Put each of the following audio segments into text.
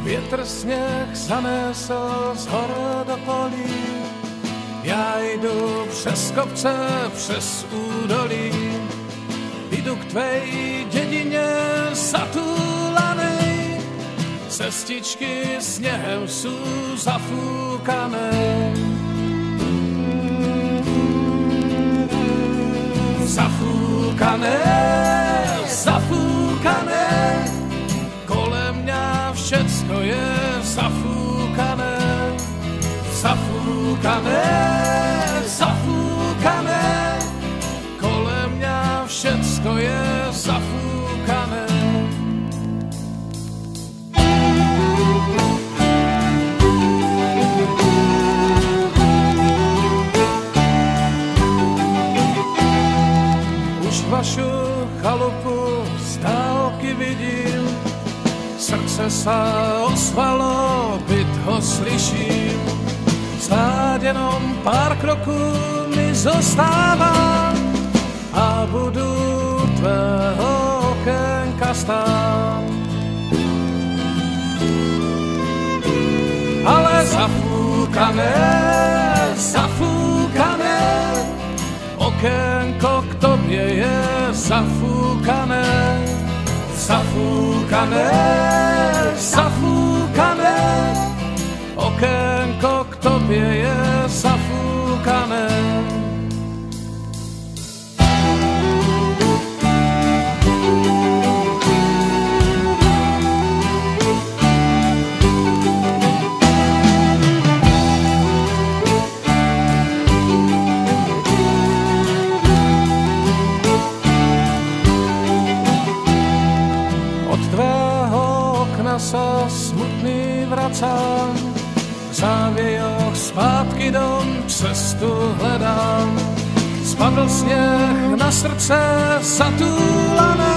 Větr sněh zanesl z hor do polí, já jdu přes kopce, přes údolí, jdu k tvej dědině zatulanej, cestičky sněhem sú zafúkané. Zafúkané, zafúkané, kolem mňa všecko je zafúkané. Zafúkané, zafúkané, kolem mňa všecko je zafúkané. Vašu chalupu z dálky vidím, srdce sa ozvalo, byt ho slyším. Snáď jenom pár kroků mi zostává a budu tvého okénka stát. Ale zafúkané, zafúkané, okénko k tobě je zafúkané, zafúkané, zafúkané, okénko k tobě je zafúkané. Sa smutný vracám, v závějoch zpátky dom cestu hledám. Spadl sněh na srdce zatúlané,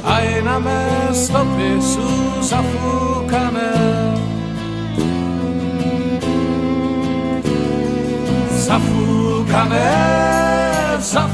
aj na mé stopy sú zafúkané. Zafúkané, zafúkané,